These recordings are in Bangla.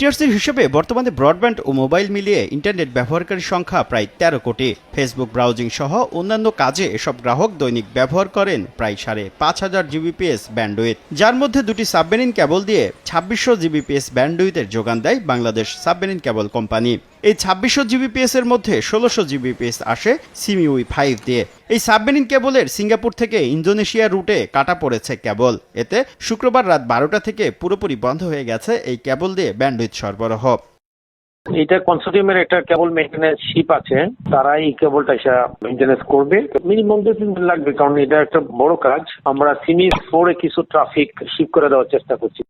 বিটিআরসির হিসেবে বর্তমানে ব্রডব্যান্ড ও মোবাইল মিলিয়ে ইন্টারনেট ব্যবহারকারী সংখ্যা প্রায় ১৩ কোটি। ফেসবুক ব্রাউজিং সহ অন্যান্য কাজে এসব গ্রাহক দৈনিক ব্যবহার করেন প্রায় ৫,৫০০ জিবিপিএস ব্যান্ডউইথ, যার মধ্যে দুটি সাবমেরিন কেবল দিয়ে ২৬০০ জিবিপিএস ব্যান্ডউইথের যোগান দেয় বাংলাদেশ সাবমেরিন কেবল কোম্পানি। এই ২৬০০ জিবিপিএস এর মধ্যে ১৬০০ জিবিপিএস আসে সিমিউই 5 দিয়ে। এই সাবমেরিন কেবলের সিঙ্গাপুর থেকে ইন্দোনেশিয়া রুটে কাটা পড়েছে কেবল। এতে শুক্রবার রাত ১২টা থেকে পুরোপুরি বন্ধ হয়ে গেছে এই কেবল দিয়ে ব্যান্ডউইথ সরবরাহ। এটা কনসোর্টিয়ামের একটা কেবল মেইনটেনেন্স শিপ আছে, তারা এই কেবলটা এসে মেইনটেনেন্স করবে। মিনিমাম 2-3 দিন লাগবে, কারণ এটা একটা বড় কাজ। আমরা সিমিস 4-এ কিছু ট্রাফিক শিপ করে দেওয়ার চেষ্টা করছি।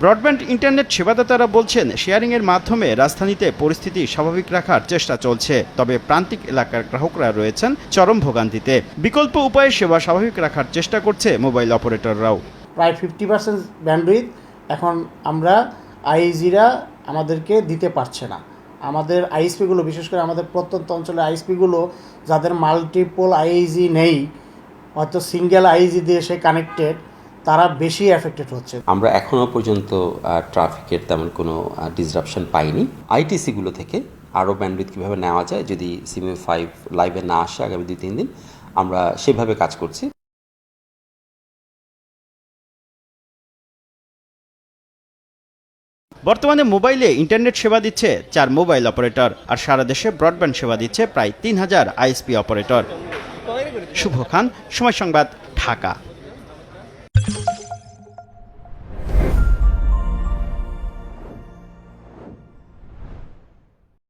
ব্রডব্যান্ড ইন্টারনেট সেবাদাতারা বলছেন, শেয়ারিংয়ের মাধ্যমে রাজধানীতে পরিস্থিতি স্বাভাবিক রাখার চেষ্টা চলছে, তবে প্রান্তিক এলাকার গ্রাহকরা রয়েছেন চরম ভোগান্তিতে। বিকল্প উপায়ে সেবা স্বাভাবিক রাখার চেষ্টা করছে মোবাইল অপারেটররাও। প্রায় 50% ব্যান্ডউইথ এখন আমরা আইএসপিরা আমাদেরকে দিতে পারছে না। আমাদের আইএসপিগুলো, বিশেষ করে আমাদের প্রত্যন্ত অঞ্চলের আইএসপিগুলো যাদের মাল্টিপল আইএসি নেই, হয়তো সিঙ্গেল আইএসি দিয়ে সে কানেক্টেড, তারা বেশি এফেক্টেড হচ্ছে। আমরা এখনও পর্যন্ত ট্রাফিকের তেমন কোনো ডিসরাপশন পাইনি। আইটিসিগুলো থেকে আরও ব্যান্ডউইথ কীভাবে নেওয়া যায়, যদি সিমিউ 5 লাইভে না আসে আগামী 2-3 দিন, আমরা সেভাবে কাজ করছি। বর্তমানে মোবাইলে ইন্টারনেট সেবা দিচ্ছে 4 মোবাইল অপারেটর, আর সারা দেশে ব্রডব্যান্ড সেবা দিচ্ছে প্রায় 3000 আইএসপি অপারেটর। শুভ খান, সময় সংবাদ, ঢাকা।